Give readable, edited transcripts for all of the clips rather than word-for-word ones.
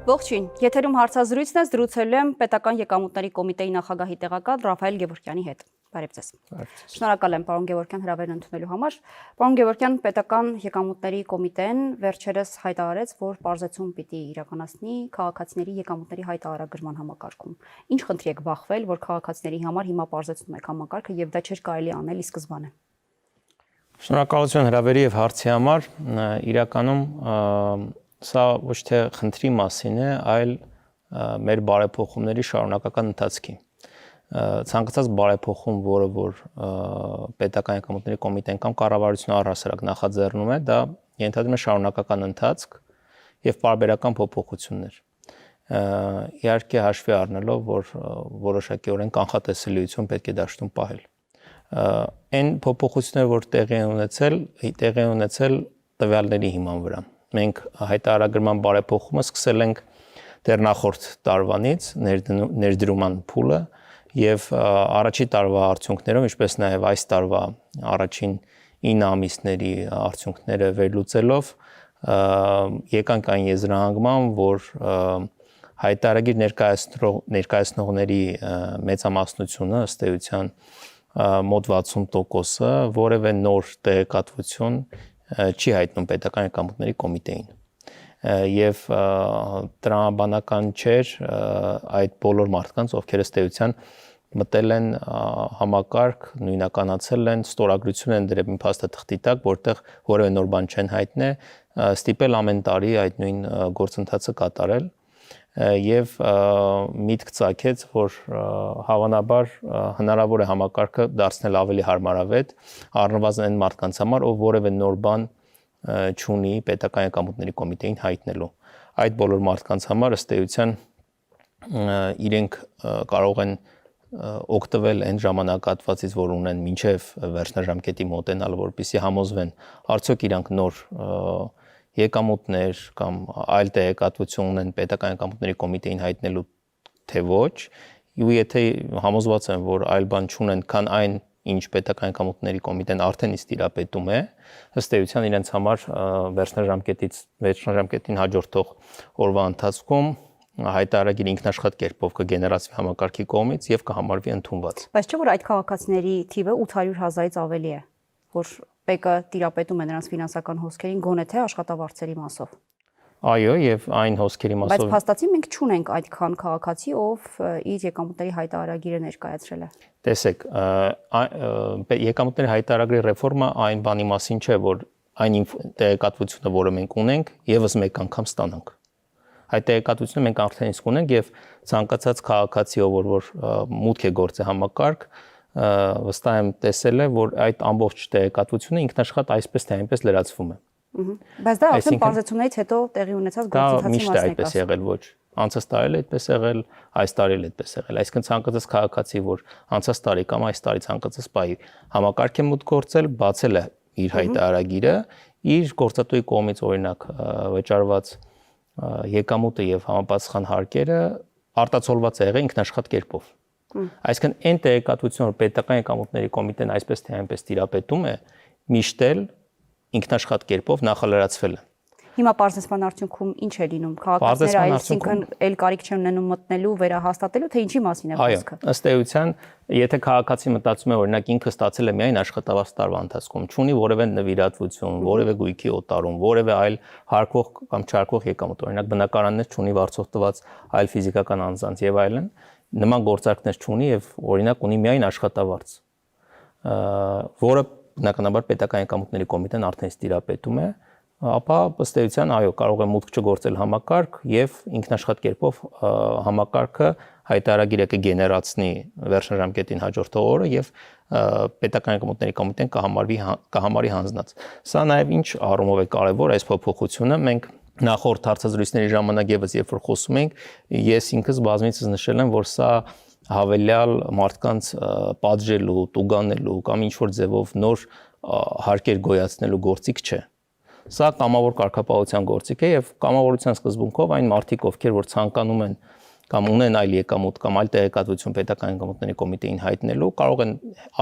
Ողջույն, եթերում հարցազրույցն է, զրուցելու եմ Պետական եկամուտների կոմիտեի նախագահի տեղակալ Ռաֆայել Գևորգյանի հետ։ Բարև ձեզ։ Շնորհակալ եմ պարոն Գևորգյան հրավերն ընդունելու համար։ Պարոն Գևորգյան, Պետական եկամուտների կոմիտեն վերջերս հայտարարեց, որ պարզեցում պիտի իրականացնի քաղաքացիների եկամուտների հայտարարագրման համակարգում։ Ինչ խնդրի եք բախվել, որ քաղաքացիների համար հիմա պարզեցնում եք համակարգը եւ դա չէր կարելի անել ի սկզբանե։ Շնորհակալություն հրավերի եւ հարցի համար։ Իրականում սա ոչ թե խնդրի մասին է, այլ մեր բարեփոխումների շարունակական ընթացքի։ Ցանկացած բարեփոխում, որը որ Պետական եկամուտների կոմիտեն կամ կառավարությունը առհասարակ նախաձեռնում է, դա ենթադրում է շարունակական ընթացք եւ պարբերական փոփոխություններ։ Իհարկե հաշվի առնելով, որ որոշակիորեն կանխատեսելիություն պետք է դաշտում պահել։ Այն փոփոխությունները, որ տեղի են ունեցել տվյալների հիման վրա։ Մենք հայտարարագրման բարեփոխումը սկսել ենք դեռ նախորդ տարվանից ներդրուման փուլը եւ առաջի տարվա արդյունքներով, ինչպես նաեւ այս տարվա առաջին 9 ամիսների արդյունքները վերլուծելով եկանք այն եզրահանգման, որ հայտարարագիր ներկայացնողների մեծամասնությունը ըստ էության մոտ 60%-ը որևէ նոր տեղեկատվություն չի հայտնում Պետական եկամուտների կոմիտեին եւ տրամաբանական չէր այդ բոլոր մարդկանց, ովքեր ըստ էության մտել են համակարգ, նույնականացել են, ստորագրություն են դրել մի փաստաթղթի տակ, որտեղ որևէ նոր բան չեն հայտնել, ստիպել ամեն տարի այդ նույն գործընթացը կատարել եւ միտք ծագեց, որ հավանաբար հնարավոր է համակարգը դարձնել ավելի հարմարավետ, առնվազն այն մարդկանց համար, ով որևէ նոր բան չունի Պետական եկամուտների կոմիտեին հայտնելու։ Այդ բոլոր մարդկանց համար ըստ էության իրենք կարող են օգտվել այն ժամանակահատվածից, որ ունեն մինչև վերջնաժամկետի մոտենալ, որպեսզի համոզվեն, արդյոք իրանք նոր եկամուտներ կամ այլ տեղեկատվություն ունեն Պետական եկամուտների կոմիտեին հայտնելու թե ոչ, ու եթե համոզված են, որ այլ բան չունեն, քան այն, ինչ Պետական եկամուտների կոմիտեն արդեն իսկ տիրապետում է, ըստ էության իրենց համար վերջնաժամկետին հաջորդող օրվա ընթացքում հայտարարագիր ինքնաշխատ կերպով կգեներացվի համակարգի կողմից եւ կհամարվի ընդունված։ Բայց չէ՞ որ այդ քաղաքացիների թիվը 800,000-ից ավելի է, որ ՊԿ տիրապետում է նրանց ֆինանսական հոսքերին գոնե թե աշխատավարձերի մասով։ Այո, եւ այն հոսքերի մասով։ Բայց փաստացի մենք չունենք այդքան քաղաքացի, ով իր եկամուտների հայտարարագիրը ներկայացրել է։ Տեսեք, եկամուտների հայտարարագրի ռեֆորմը այն բանի մասին չէ, որ այն տեղեկատվությունը, որը մենք ունենք, եւս մեկ անգամ ստանանք։ Այդ տեղեկատվությունը մենք արդեն իսկ ունենք եւ ցանկացած քաղաքացի, ով որ մուտք է գործել համակարգ, վստահ եմ տեսել է, որ այդ ամբողջ տեղեկատվությունը ինքնաշխատ այսպես թե այնպես լրացվում է։ Բայց դա արդեն պարզեցումներից հետո տեղի ունեցած գործընթացի մասն է։ Դա միշտ այդպես եղել, ոչ։ Անցած տարի էլ այդպես եղել, այս տարի էլ այդպես եղել։ Այսինքն ցանկացած քաղաքացի, որ անցած տարի կամ այս տարի ցանկացած պահի համակարգ է մուտք գործել, բացել է իր հայտարարագիրը, իր գործատուի կողմից օրինակ վճարված եկամուտը եւ համապատասխան հարկերը արտացոլված է եղել ինքնաշխատ կերպով։ Այսինքն այն տեղեկատվությունը, որ Պետական եկամուտների կոմիտեն այսպես թե այնպես տիրապետում է, միշտ էլ ինքնաշխատ կերպով նախալրացվել է։ Հիմա պարզեցման արդյունքում ինչ է լինում։ Քաղաքացիները այսինքն էլ կարիք չեն ունենում մտնելու, վերահաստատելու, թե ինչի մասին է խոսքը։ Այո, ըստ էության, եթե քաղաքացի մտածում է, օրինակ ինքը ստացել է միայն աշխատավարձ տարվա ընթացքում, չունի որևէ նվիրատվություն, որևէ գույքի օտարում, որևէ այլ հարկվող կամ չհարկվող եկամուտ, օրինակ բնակարաններ չունի վարձով տված այլ ֆիզիկական անձանց եւ այլն, նման գործարքներ չունի եւ օրինակ ունի միայն աշխատավարձ, որը բնականաբար Պետական եկամուտների կոմիտեն արդեն տիրապետում է, ապա ըստ էության այո կարող է մուտք չգործել համակարգ եւ ինքնաշխատ կերպով համակարգը հայտարարագիրը կգեներացնի վերջնաժամկետին հաջորդող օրը եւ Պետական եկամուտների կոմիտեն կհամարի հանձնած։ Սա նաեւ ինչ առումով է կարեւոր այս փոփոխությունը, մենք նախորդ հարցազրույցների ժամանակ եւս երբ որ խոսում ենք, ես ինքս բազմիցս նշել եմ, որ սա հավելյալ մարդկանց պատժելու, տուգանելու կամ ինչ որ ձևով նոր հարկեր գոյացնելու գործիք չէ։ Սա կամավոր կարգապահության գործիք է եւ կամավորության սկզբունքով այն մարդիկ, ովքեր որ ցանկանում են կամ ունեն այլ եկամուտ կամ այլ տեղեկատվություն Պետական եկամուտների կոմիտեին հայտնելու, կարող են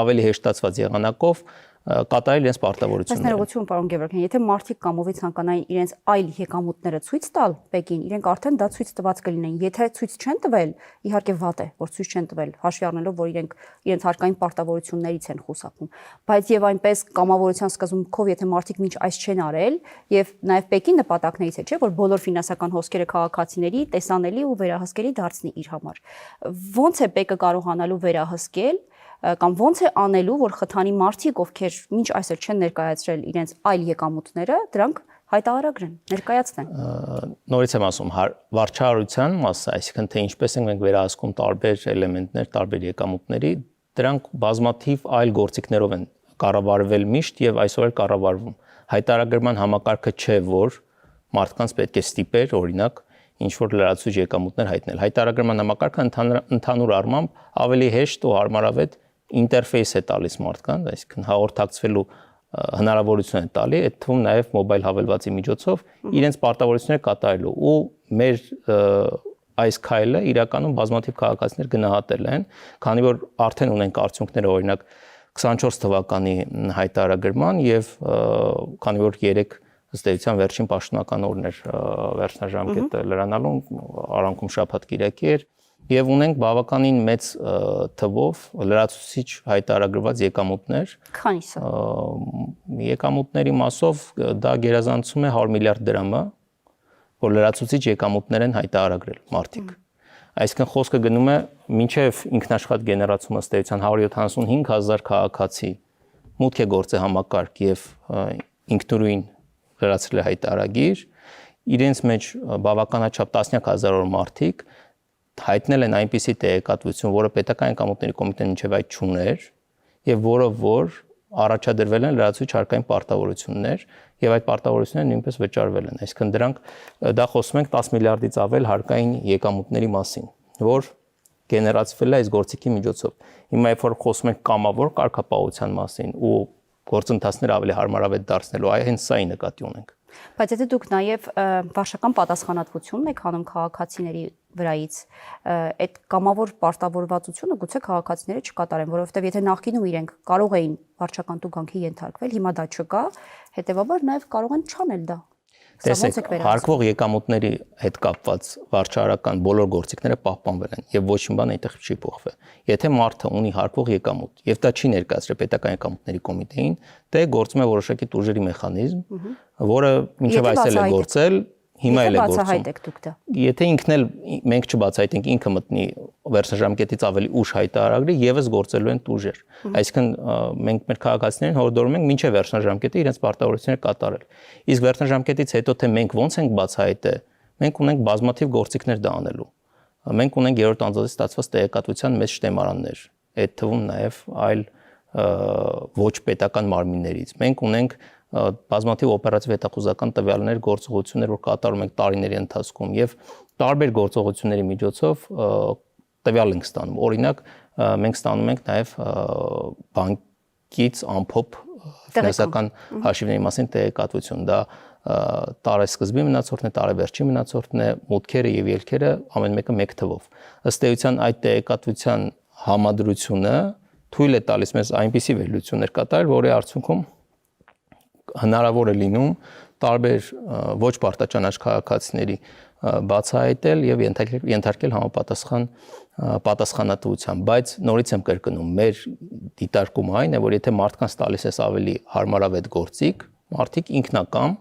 ավելի հեշտացված եղանակով կատարել իրենց պարտավորությունները։ Ներողություն, պարոն Գևորգյան, եթե մարդիկ կամովի ցանկանային իրենց այլ եկամուտները ցույց տալ Պեկին, իրենք արդեն դա ցույց տված կլինեն։ Եթե ցույց չեն տվել, իհարկե վատ է, որ ցույց չեն տվել, հաշվի առնելով, որ իրենք իրենց հարկային պարտավորություններից են խուսափում։ Բայց եւ այնպես կամավորության սկզբունքով, եթե մարդիկ մինչ այս չեն արել, եւ նաեւ Պեկի նպատակներից է, չէ, որ բոլոր ֆինանսական հոսքերը քաղաքացիների տեսանելի ու վերահսկելի դարձնի իր համար։ Ոնց է Պեկը կարողանալու վերահսկել կամ ոնց է անելու, որ խթանի մարդիկ, ովքեր մինչ այսօր չեն ներկայացրել իրենց այլ եկամուտները, դրանք հայտարարագրեն, ներկայացնեն։ Նորից եմ ասում, վարչարարության մասը, այսինքն թե ինչպես ենք մենք վերահսկում տարբեր էլեմենտներ, տարբեր եկամուտների, դրանք բազմաթիվ այլ գործիքներով են կառավարվել միշտ եւ այսօր էլ կառավարվում։ Հայտարարագրման համակարգը չէ, որ մարդկանց պետք է ստիպեր, օրինակ, ինչ որ լրացուցիչ եկամուտներ հայտնել։ Հայտարարագրման համակարգը ընդհանուր առմամբ ավելի հեշտ ու հարմարավետ ինտերֆեյս է տալիս մարդկանց, այսինքն հաղորդակցվելու հնարավորություն է տալի, այդ թվում նաև մոբայլ հավելվածի միջոցով իրենց պարտավորությունները կատարելու ու մեր այս քայլը իրականում բազմաթիվ քաղաքացիներ գնահատել են, քանի որ արդեն ունենք արդյունքները, օրինակ 24 թվականի հայտարարագրման եւ քանի որ 3 ըստ էության վերջին պաշտոնական օրն էր վերջնաժամկետը լրանալու, արանքում շաբաթ-կիրակի էր եւ ունենք բավականին մեծ թվով լրացուցիչ հայտարարված եկամուտներ։ Քանիսը։ Եկամուտների մասով դա գերազանցում է 100 միլիարդ դրամը, որ լրացուցիչ եկամուտներ են հայտարարել մարդիկ։ Այսինքն խոսքը գնում է մինչև ինքնաշխատ գեներացումը ըստ էության 175,000 քաղաքացի մուտք է գործել համակարգ եւ ինքնուրույն լրացրել է հայտարարագիր, իրենց մեջ բավականաչափ տասնյակ հազարավոր մարդիկ հայտնել են այնպիսի տեղեկատվություն, որը պետական եկամուտների կոմիտեն մինչև այդ չուներ եւ որ առաջադրվել են լրացուցիչ հարկային պարտավորություններ եւ այդ պարտավորությունները նույնպես վճարվել են։ Այսինքն դրանք դա խոսում ենք 10 միլիարդից ավել հարկային եկամուտների մասին, որ գեներացվել է այս գործիքի միջոցով։ Հիմա երբ որ խոսում ենք կամավոր կարգապահության մասին ու գործընթացները ավելի հարմարավետ դարձնելու, հենց սա նկատի ունենք։ Բայց եթե դուք նաև վարչական պատասխանատվությունն եք հանում քաղաքացիների վրայից, այդ կամավոր պարտավորվածությունը գուցե քաղաքացիները չկատարեն, որովհետև եթե նախկինում իրենք կարող էին վարչական տուգանքի ենթարկվել, հիմա դա չկա, հետեւաբար նաև կարող են չանել դա։ Տեսեք, հարկվող եկամուտների հետ կապված վարչարական բոլոր գործիքները պահպանվել են եւ ոչ մի բան այդտեղ չի փոխվել։ Եթե մարդը ունի հարկվող եկամուտ եւ դա չի ներկայացրել պետական եկամուտների կոմիտեին, դե գործում է որոշակի տուժերի մեխանիզմ, որը մինչեւ այսօր է գործել, հիմա էլ է գործում։ Եթե ինքն էլ մենք չբացահայտենք, ինքը մտնի վերջնաժամկետից ավելի ուշ հայտարարագրի, եւս գործելու են տուժեր։ Այսինքն մենք մեր քաղաքացիներին հորդորում ենք մինչեւ վերջնաժամկետը իրենց պարտավորությունները կատարել։ Իսկ վերջնաժամկետից հետո թե մենք ոնց ենք բացահայտել, մենք ունենք բազմաթիվ գործիքներ դա անելու։ Մենք ունենք երրորդ անձանց ստացված տեղեկատվության մեծ շտեմարաններ, այդ թվում նաեւ այլ ոչ պետական մարմիններից։ Մենք ունենք բազմաթիվ օպերատիվ հետախուզական տվյալներ, գործողություններ, որ կատարում ենք տարիների ընթացքում եւ տարբեր գործողությունների միջոցով տվյալ ենք ստանում։ Օրինակ, մենք ստանում ենք նաեւ բանկից ամփոփ ֆինանսական հաշիվների մասին տեղեկատվություն։ Դա տարեսկզբի մնացորդն է, տարեվերջի մնացորդն է, մուտքերը եւ ելքերը ամեն մեկը մեկ թվով։ Ըստ էության այդ տեղեկատվության համադրությունը թույլ է տալիս մեզ այնպիսի վերլուծություններ կատարել, որի արդյունքում հնարավոր է լինում տարբեր ոչ պարտաճանաչ քաղաքացիների բացահայտել եւ ենթարկել համապատասխան պատասխանատվության, բայց նորից եմ կրկնում, մեր դիտարկումը այն է, որ եթե մարդկանց տալիս ես ավելի հարմարավետ գործիք, մարդիկ ինքնակամ,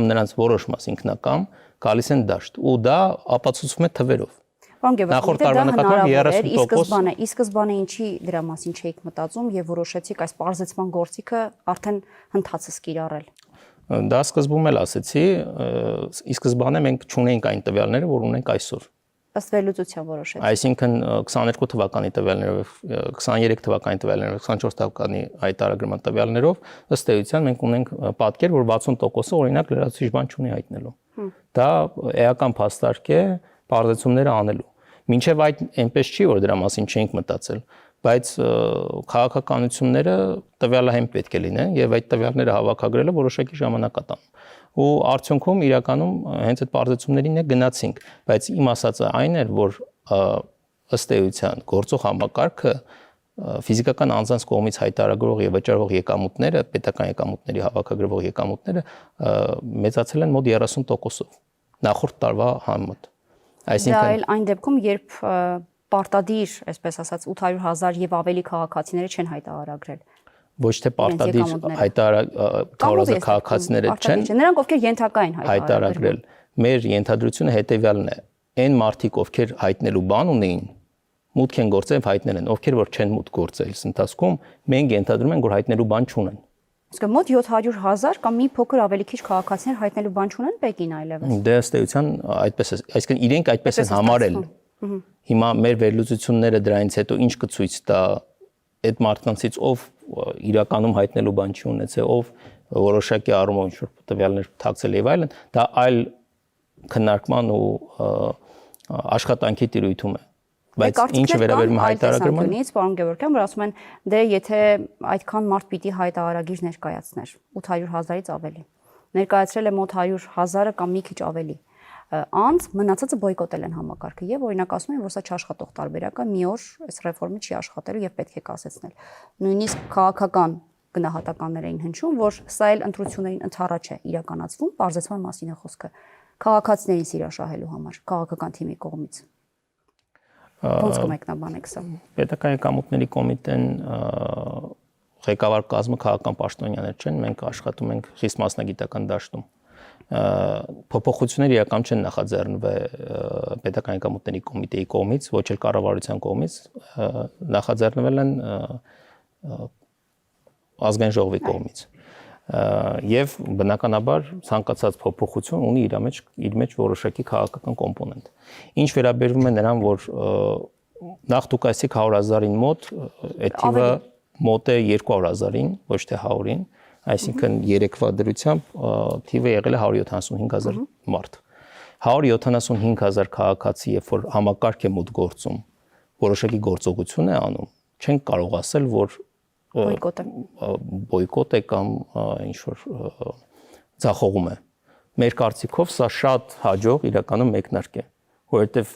նրանց որոշ մաս ինքնակամ գալիս են դաշտ ու դա ապացուցվում է թվերով։ Նախորդ տարվա նկատմամբ 30%։ Ի սկզբանե ինչի դրա մասին չէիք մտածում եւ որոշեցիք այս պարզեցման գործիքը արդեն հնդածս կիրառել։ Դա սկզբում էլ ասեցի, ի սկզբանե մենք չունեինք այն տվյալները, որ ունենք այսօր։ Ըստ վերլուծության որոշեցիք։ Այսինքն 22 թվականի տվյալներով, 23 թվականի տվյալներով, 24 թվականի հայտարարման տվյալներով ըստ էության մենք ունենք պատկեր, որ 60%-ը օրինակ լրացուցիչ բան չունի հայտնելու։ Դա էական փաստարկ է պարզեցումները անելու։ Մինչև այդ այնպես չի, որ դրա մասին չենք մտածել, բայց քաղաքականությունները տվյալահեմ պետք է լինեն եւ այդ տվյալները հավաքագրելը որոշակի ժամանակ է տանում։ Ու արդյունքում իրականում հենց այդ պարզեցումներին է գնացինք, բայց իմ ասածը այն էր, որ ըստ էության գործող համակարգը ֆիզիկական անձանց կողմից հայտարարող եւ վճարվող եկամուտները, պետական եկամուտների հավաքագրվող եկամուտները մեծացել են մոտ 30%-ով նախորդ տարվա համեմատ։ Այսինքն այն դեպքում, երբ պարտադիր, այսպես ասած, 800,000 եւ ավելի քաղաքացիները չեն հայտարարագրել։ Ոչ թե պարտադիր հայտարարող քաղաքացիները չեն, նրանք ովքեր ենթակա են հայտարարագրել։ Մեր ենթադրությունը հետեւյալն է. այն մարդիկ, ովքեր հայտնելու բան ունեին, մուտք են գործել եւ հայտնել են, ովքեր որ չեն մուտք գործել, ընթացքում մենք ենթադրում ենք, որ հայտնելու բան չունեն։ Իսկ մոտ 700,000 կամ մի փոքր ավելի քիչ քաղաքացիներ հայտնելու բան չունեն Պեկին այլևս։ Դե ըստ էության այդպես է, այսինքն իրենք այդպես են համարել։ Հիմա մեր վերլուծությունները դրանից հետո ինչ կցույց տա այդ մարդկանցից ով իրականում հայտնելու բան չի ունեցել, ով որոշակի առումով ինչ-որ տվյալներ թաքցել եւ այլն, դա այլ քննարկման ու աշխատանքի տիրույթում է։ Բայց ինչը վերաբերում հայտարարագրմանը, պարոն Գևորգյան, որ ասում են, դե եթե այդքան մարդ պիտի հայտարարագիր ներկայացներ, 800,000-ից ավելի։ Ներկայացրել է մոտ 100,000-ը կամ մի քիչ ավելի։ Անց մնացածը բոյկոտել են համակարգը եւ օրինակ ասում են, որ սա չաշխատող տարբերակ է, մի օր այս ռեֆորմը չի աշխատելու եւ պետք է կասեցնել։ Նույնիսկ քաղաքական գնահատականներ էին հնչում, որ սա էլ ընտրություններին ընդառաջ է իրականացվում, բարձրացման մասին է խոսքը քաղաքացիներին սիրաշահելու համար, քաղաքական թիմի կողմից։ Ոնց կմեկնաբանեք սա։ Պետական եկամուտների կոմիտեն ղեկավար կազմը քաղաքական պաշտոնյաներ չեն, մենք աշխատում ենք խիստ մասնագիտական դաշտում։ Փոփոխությունները իրական չեն նախաձեռնվել պետական եկամուտների կոմիտեի կողմից, ոչ էլ կառավարության կողմից, նախաձեռնվել են ազգային ժողովի կողմից։ Եվ բնականաբար ցանկացած փոփոխություն ունի իր մեջ որոշակի քաղաքական կոմպոնենտ։ Ինչ վերաբերվում է նրան, որ նախ դուք ասեք 100,000-ին մոտ, այդ թիվը մոտ է 200,000-ին, ոչ թե 100-ին, այսինքն երեկվա դրությամբ թիվը եղել է 175,000 մարդ։ 175,000 քաղաքացի, երբ որ համակարգ է մուտք գործում, որոշակի գործողություն է անում, չեն կարող ասել, որ բոյկոտ է կամ ինչ որ ձախողում է։ Մեր կարծիքով սա շատ հաջող իրականում մեկնարկ է, որովհետև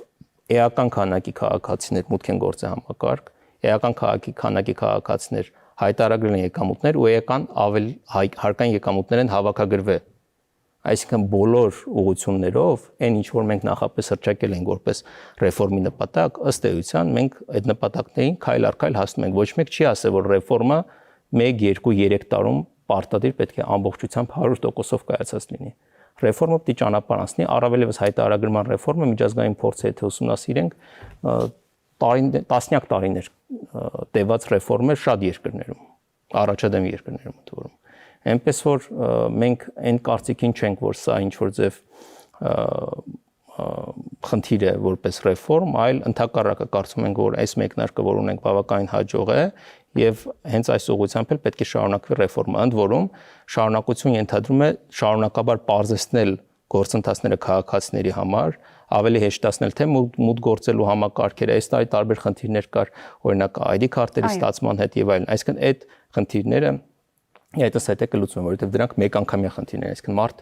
էական քանակի քաղաքացիներ մուտք են գործել համակարգ, էական քանակի քաղաքացիներ հայտարարել են եկամուտներ ու էական ավելի հարկային եկամուտներ են հավաքագրվել։ Այսինքն բոլոր ուղղություններով այն ինչ որ մենք նախապես հռչակել ենք որպես ռեֆորմի նպատակ, ըստ էության մենք այդ նպատակներին քայլ առ քայլ հասնում ենք։ Ոչ մեկ չի ասել, որ ռեֆորմը 1, 2, 3 տարում պարտադիր պետք է ամբողջությամբ 100%-ով կայացած լինի։ Ռեֆորմը պիտի ճանապարհ անցնի, առավել եւս հայտարարագրման ռեֆորմը միջազգային փորձ է, թե ուսումնասիրենք, տասնյակ տարիներ տևած ռեֆորմ է շատ երկրներում, առաջադեմ երկրներում ընդհանրում։ Այնպես որ մենք այն կարծիքին չենք, որ սա ինչ որ ձև խնդիր է որպես ռեֆորմ, այլ ընդհակառակը կարծում ենք, որ այս մեկնարկը, որ ունենք, բավականին հաջող է եւ հենց այս ուղղությամբ էլ պետք է շարունակվի ռեֆորմը, ընդ որում շարունակություն ենթադրում է շարունակաբար պարզեցնել գործընթացները քաղաքացիների համար, ավելի հեշտացնել թե մուտք գործելու համակարգերը, այս տարի տարբեր խնդիրներ կար, օրինակ ID քարտերի ստացման հետ եւ այլն, այսինքն այդ խնդիրները այդպես հետ է կլուծվում, որովհետև դրանք մեկ անգամյա խնդիրներ են, այսինքն մարդ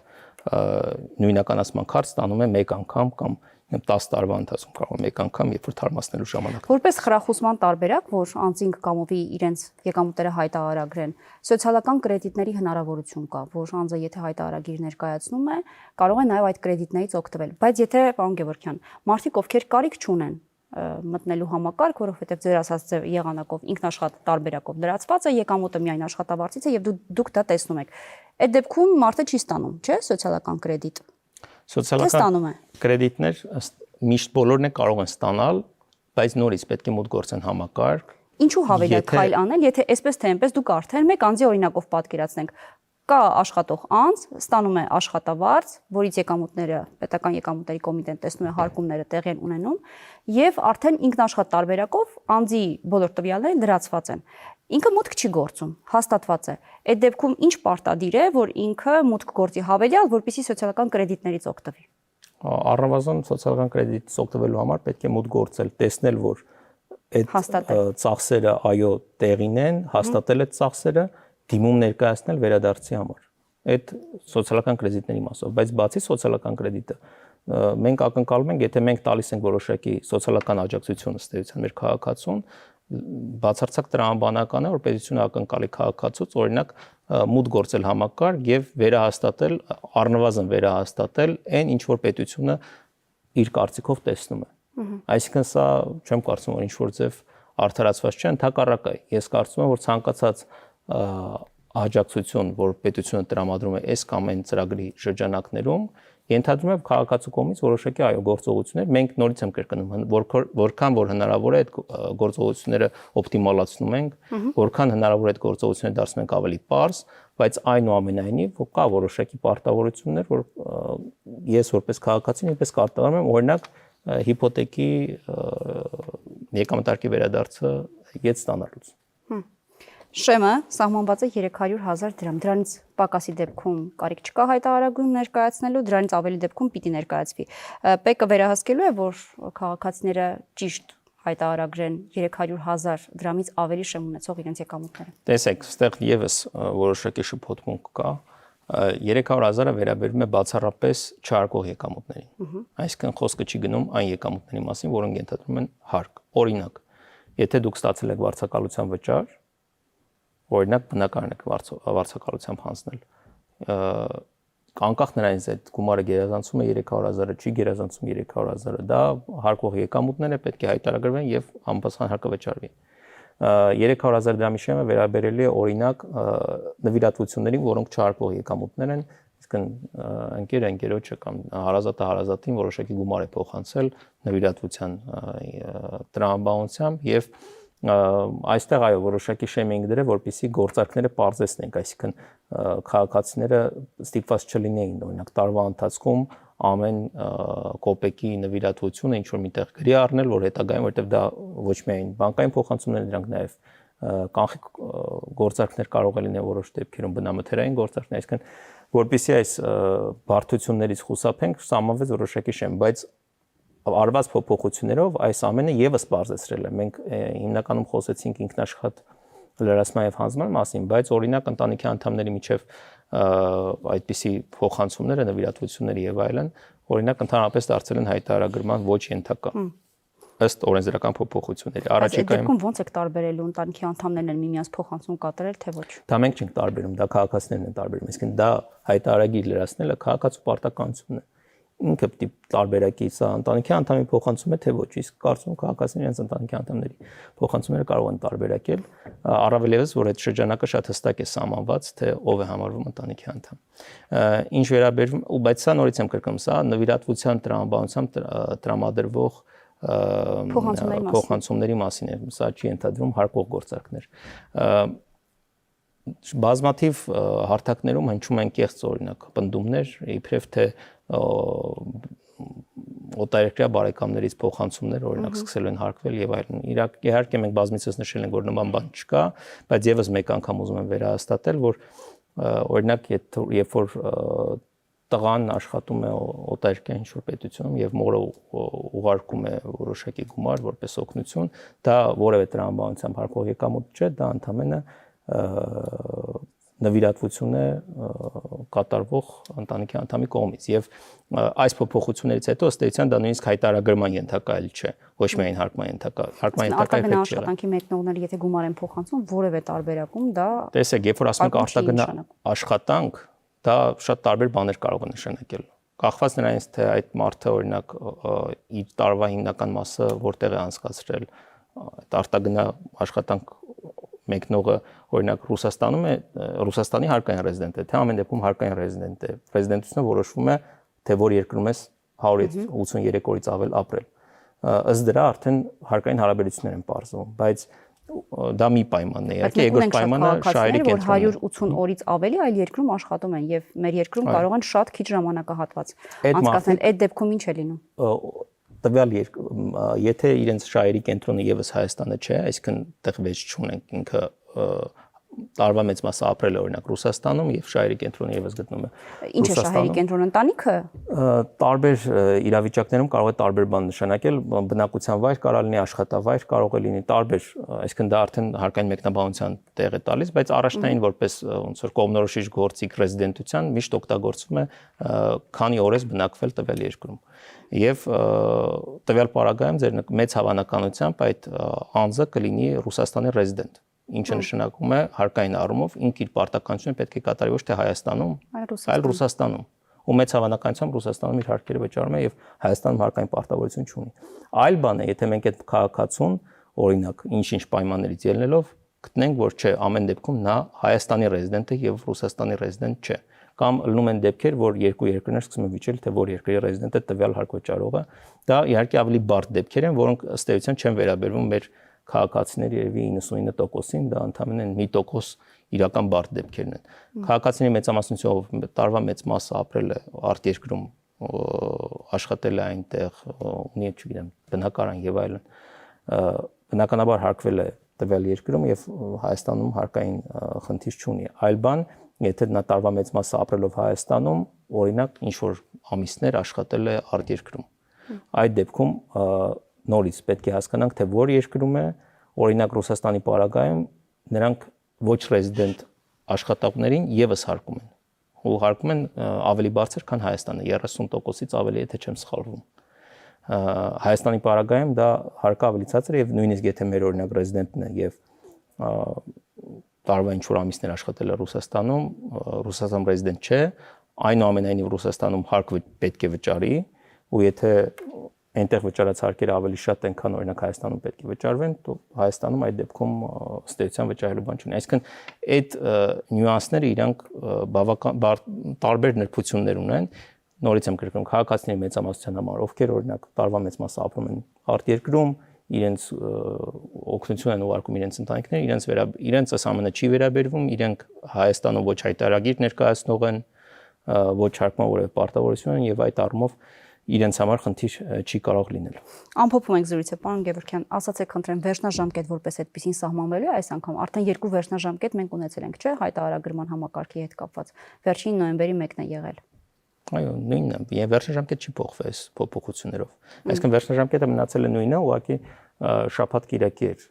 նույնականացման քարտ ստանում է մեկ անգամ կամ 10 տարվա ընթացքում կարող է մեկ անգամ, երբ որ թարմացնելու ժամանակ։ Որպես խրախուսման տարբերակ, որ անձինք կամովի իրենց եկամուտները հայտարարագրեն, սոցիալական կրեդիտների հնարավորություն կա, որ անձը եթե հայտարարագիր ներկայացնում է, կարող է նաև այդ կրեդիտներից օգտվել։ Բայց եթե, պարոն Գևորգյան, մարդիկ ովքեր կարիք չունեն մտնելու համակարգ, որովհետև ձեր ասած եղանակով ինքնաշխատ տարբերակով դրացված է, եկամուտը միայն աշխատավարձից է եւ դուք դա տեսնում եք։ Այդ դեպքում մարդը չի ստանում, չէ՞, սոցիալական կրեդիտ։ Սոցիալական կրեդիտներ միշտ բոլորն է կարող են ստանալ, բայց նորից պետք է մուտք գործեն համակարգ։ Ինչու հավելյալ քայլ անել, եթե այսպես թե այնպես դուք արդեն մեկ անձի օրինակով պատկերացնենք, կա աշխատող անձ, ստանում է աշխատավարձ, որից եկամուտները, պետական եկամուտների կոմիտեն տեսնում է հարկումները տեղի են ունենում, եւ արդեն ինքնաշխատ տարբերակով անձի բոլոր տվյալները դրացված են։ Ինքը մուտք չի գործում, հաստատված է։ Այդ դեպքում ինչ պարտադիր է, որ ինքը մուտք գործի հավելյալ, որպեսզի սոցիալական կրեդիտներից օգտվի։ Առնվազն սոցիալական կրեդիտից օգտվելու համար պետք է մուտք գործել, տեսնել, որ այդ ծախսերը այո տեղին են, հաստատել այդ ծախսերը, դիմում ներկայացնել վերադարձի համար։ Այդ սոցիալական կրեդիտների մասով, բայց բացի սոցիալական կրեդիտը մենք ակնկալում ենք, եթե մենք տալիս ենք որոշակի սոցիալական աջակցություն ըստ էության մեր քաղաքացուն, բացարձակ տրամաբանական է, որ պետությունը ակնկալի քաղաքացուց օրինակ մուտք գործել համակարգ եւ վերահաստատել, առնվազն վերահաստատել այն ինչ որ պետությունը իր կարծիքով տեսնում է։ Այսինքն սա չեմ կարծում որ ինչ որ ձև արդարացված չէ, ընդհակառակը ես կարծում եմ որ ցանկացած աջակցություն, որ պետությունը տրամադրում է այս կամ այն ծրագրի շրջանակներում, ենթադրում է քաղաքացու կողմից որոշակի այո գործողություններ, մենք նորից եմ կրկնում, որքան որ հնարավոր է այդ գործողությունները օպտիմալացնում ենք, որքան հնարավոր է այդ գործողությունները դարձնում ենք ավելի պարզ, բայց այնուամենայնիվ կա որոշակի պարտավորություններ, որ ես որպես քաղաքացի նույնպես կարտահայտում եմ, օրինակ հիպոթեկի եկամտարկի վերադարձը յետ ստանալուց։ Շեմը սահմանված է 300,000 դրամ, դրանից պակասի դեպքում կարիք չկա հայտարարագույն ներկայացնելու, դրանից ավելի դեպքում պիտի ներկայացվի։ ՊԵԿ-ը վերահսկելու է, որ քաղաքացիները ճիշտ հայտարարագրեն 300,000 դրամից ավելի շեմ ունեցող իրենց եկամուտները։ Տեսեք, այստեղ եւս որոշակի շփոթմունք կա։ 300,000-ը վերաբերում է բացառապես չհարկող եկամուտներին։ Այսինքն խոսքը չի գնում այն եկամուտների մասին, որոնք ենթադրում են հարկ։ Օրինակ, եթե դուք ստացել եք վարձակալության վճար, օրինակ բնակարան եք վարձակալությամբ հանձնել, անկախ նրանից այդ գումարը գերազանցում է 300,000-ը, չի գերազանցում 300,000-ը, դա հարկող եկամուտներ է, պետք է հայտարարագրվեն եւ համապատասխան հարկը վճարվի։ 300,000 դրամի շեմը վերաբերելի է օրինակ նվիրատվություններին, որոնք չհարկող եկամուտներ են, իսկ ընկերոջը կամ հարազատը հարազատին որոշակի գումար է փոխանցել նվիրատվության տրամաբանությամբ եւ այստեղ այո որոշակի շեմ ենք դրել, որպեսզի գործարքները պարզեցնենք, այսինքն քաղաքացիները ստիպված չլինեին օրինակ տարվա ընթացքում ամեն կոպեկի նվիրատվությունը ինչ որ միտեղ գրի առնել, որ հետագայում որտեվ դա ոչ միայն բանկային փոխանցումներ, դրանք նաև կանխիկ գործարքներ կարող է լինել որոշ դեպքերում բնամթերային գործարքներ, այսինքն որպեսզի այս բարդություններից խուսափենք, սահմանվեց որոշակի շեմ, բայց արված փոփոխություններով այս ամենը եւս բարձրացրել է։ Մենք հիմնականում խոսեցինք ինքնաշխատ լրացման եւ հանձնման մասին, բայց օրինակ ընտանիքի անդամների միջև այդպիսի փոխանցումները, նվիրատվությունները եւ այլն, օրինակ ընդհանրապես դարձել են հայտարարագրման ոչ ենթակա ըստ օրենսդրական փոփոխությունների։ Առաջիկայում ո՞նց եք տարբերելու ընտանիքի անդամներն են միմյանց փոխանցում կատարել, թե ոչ։ Դա մենք չենք տարբերում, դա քաղաքացիներն են տարբերում, այսինքն դա հայտարարագիր լրացնելը քաղաքացու պարտականությունն է։ Ինքը պիտի տարբերակի սա ընտանիքի անդամի փոխանցում է թե ոչ, իսկ կարծում քաղաքացիները իրենց ընտանիքի անդամների փոխանցումները կարող են տարբերակել, առավել եւս որ այդ շրջանակը շատ հստակ է սահմանված, թե ով է համարվում ընտանիքի անդամ։ Ինչ վերաբերում, բայց սա նորից եմ կրկնում, սա նվիրատվության տրամաբանությամբ տրամադրվող փոխանցումների մասին է, սա չի ենթադրում հարկող գործարքներ։ Բազմաթիվ հարթակներում հնչում են կեղծ օրինակ պնդումներ, իբրև թե օտարերկրյա բարեկամներից փոխանցումներ օրինակ սկսել են հարկվել եւ այլն։ Իհարկե մենք բազմիցս նշել ենք, որ նման բան չկա, բայց եւս մեկ անգամ ուզում եմ վերահաստատել, որ օրինակ երբ որ տղան աշխատում է օտարերկրյա ինչ-որ պետությունում եւ մորը ուղարկում է որոշակի գումար որպես օգնություն, դա որևէ տրամաբանությամբ հարկող եկամուտ չէ, դա ընդհանրապես նվիրատվություն է կատարվող ընտանիքի անդամի կողմից եւ այս փոփոխություններից հետո ըստ էության դա նույնիսկ հայտարարագրման ենթակա էլ չէ, ոչ միայն հարկման ենթակա, հարկման ենթակա է աշխատանքի մեկնողները եթե գումար են փոխանցում որևէ տարբերակում դա տեսեք, երբ որ ասում ենք արտագնա աշխատանք, դա շատ տարբեր բաներ կարող է նշանակել։ Կախված նրանից թե այդ մարդը օրինակ իր տարվա հիմնական մասը որտեղ է անցկացրել, այդ արտագնա աշխատանք մեկնողը օրինակ Ռուսաստանում է, Ռուսաստանի հարկային ռեզիդենտ է, թե ամեն դեպքում հարկային ռեզիդենտ է։ Ռեզիդենտությունը որոշվում է, թե որ երկրում ես 183 օրից ավել ապրել։ Ըստ դրա արդեն հարկային հարաբերություններ են պարզվում, բայց դա մի պայմանն է, իհարկե երկրորդ պայմանը շահերի կենտրոնն է։ 180 օրից ավելի այլ երկրում աշխատում են եւ մեր երկրում կարող են շատ քիչ ժամանակահատված անցկացնել, այդ դեպքում ինչ է լինում։ Տվյալ եթե իրենց շահերի կենտրոնը եւս Հայաստանը չէ, այսինքն տեղ վեճ չունենք, ինքը տարվա մեծ մասը ապրել է օրինակ Ռուսաստանում եւ շահերի կենտրոնը եւս գտնում է Ինչ է շահերի կենտրոն ընտանիքը։ Տարբեր իրավիճակներում կարող է տարբեր բան նշանակել, բնակության վայր կարող լինի, աշխատավայր կարող է լինի, տարբեր, այսինքն դա արդեն հարկային մեկնաբանության տեղ է տալիս, բայց առաջնային որպես ոնց որ կողմնորոշիչ գործիք ռեզիդենտության միշտ օգտագործվում է քանի օր ես բնակվել տվյալ երկրում։ Եվ տվյալ պարագայում ձեր մեծ հավանականությամբ այդ անձը կլինի Ռուսաստանի ռեզիդենտ, ինչը նշանակում է հարկային առումով ինքը իր պարտականությունը պետք է կատարի ոչ թե Հայաստանում, այլ Ռուսաստանում։ Ու մեծ հավանականությամբ Ռուսաստանում իր հարկերը վճարում է եւ Հայաստանում հարկային պարտավորություն չունի։ Այլ բան է, եթե մենք այդ քաղաքացուն, օրինակ, ինչ-ինչ պայմաններից ելնելով գտնենք, որ չէ, ամեն դեպքում նա Հայաստանի ռեզիդենտ է եւ Ռուսաստանի ռեզիդենտ չէ։ Կամ ելնում են դեպքեր, որ երկու երկրներ սկսում են վիճել, թե որ երկրի ռեզիդենտ է տվյալ հարկ վճարողը։ Դա իհարկե ավելի բարդ դեպքեր են, որոնք ըստ էության չեն վերաբերվում մեր քաղաքացիների երևի 99%-ին, դա ընդհանրապես 1% իրական բարդ դեպքերն են։ Քաղաքացիների մեծամասնությունով տարվա մեծ մասը ապրել է արտերկրում, աշխատել է այնտեղ, ունի, չգիտեմ, բնակարան եւ այլն։ Բնականաբար հարկվել է տվյալ երկրում եւ Հայաստանում հարկային խնդիր չունի։ Այլ բան, եթե նա տարվա մեծ մասը ապրելով Հայաստանում, օրինակ, ինչ որ ամիսներ աշխատել է արտերկրում։ Այդ դեպքում նորից պետք է հասկանանք, թե որ երկրում է, օրինակ Ռուսաստանի պարագայում նրանք ոչ ռեզիդենտ աշխատողներին եւս հարկում են։ Ու հարկում են ավելի բարձր, քան Հայաստանը, 30%-ից ավելի, եթե չեմ սխալվում։ Հայաստանի պարագայում դա հարկը ավելի ցածր է եւ նույնիսկ եթե մեր օրինակ ռեզիդենտն է եւ տարվա ինչ-որ ամիսներ աշխատել է Ռուսաստանում, Ռուսաստանում ռեզիդենտ չէ, այնուամենայնիվ Ռուսաստանում հարկ պետք է վճարի, ու եթե այնտեղ վճարած հարկերը ավելի շատ են, քան օրինակ Հայաստանում պետք է վճարվեն, то Հայաստանում այդ դեպքում ըստ էության վճարելու բան չունի։ Այսինքն այդ նյուանսները իրանք բավական տարբեր նրբություններ ունեն։ Նորից եմ կրկնում, քաղաքացիների մեծամասնության համար, ովքեր օրինակ տարվա մեծ մասը ապրում են արտերկրում, իրենց օգնություն են ուղարկում իրենց ընտանիքները, իրենց այս ամենը չի վերաբերվում, իրենք Հայաստանում ոչ հայտարարագիր ներկայացնող են, ոչ հարկման որևէ պարտավորություն են եւ այդ առումով իրենց համար խնդիր չի կարող լինել։ Ամփոփում ենք զրույցը, պարոն Գևորգյան, ասացեք խնդրեմ, վերջնաժամկետ որպես այդպեսին սահմանվելու է այս անգամ, արդեն երկու վերջնաժամկետ մենք ունեցել ենք, չէ՞, հայտարարագրման համակարգի հետ կապված։ Վերջին նոյեմբերի 1-ն է եղել։ Այո, նույնն է, եւ վերջնաժամկետ չի փոխվել այս փոփոխություններով։ Այսինքն վերջնաժամկետը մնացել է նույնը, ուղղակի շաբաթ կիրակի էր։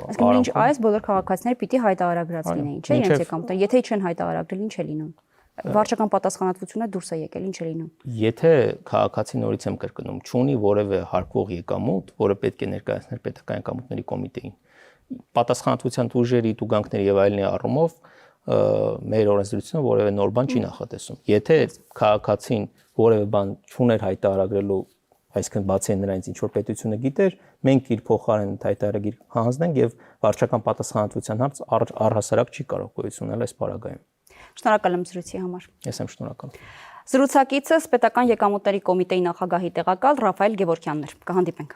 Այսինքն ինչ այս բոլոր քաղաքացիները պիտի հայտարարագրած լինեին, չէ՞, իրենց եկամուտը։ Եթե չեն հայտարարագրել, ինչ է լինում։ Վարչական պատասխանատվությունը դուրս է եկել, ինչ է լինում։ Եթե քաղաքացին նորից եմ կրկնում, չունի որևէ հարկվող եկամուտ, որը պետք է ներկայացնել պետական եկամուտների կոմիտեին, պատասխանատվության ուժերի, տուգանքների եւ այլնի առումով մեր օրենսդրությունը որևէ նոր բան չի նախատեսում։ Եթե քաղաքացին որևէ բան չուներ հայտարարագրելու, այսինքն բացի նրանից ինչ որ պետությունը գիտեր, մենք իր փոխարեն հայտարարագիր հանձնենք եւ վարչական պատասխանատվության հարց առհասարակ չի կարող գոյություն ունենալ այս պարագայում։ Շնորհակալ եմ զրույցի համար։ Ես եմ շնորհակալ։ Զրուցակիցս պետական եկամուտների կոմիտեի նախագահի տեղակալ Ռաֆայել Գևորգյանն էր։ Կհանդիպենք։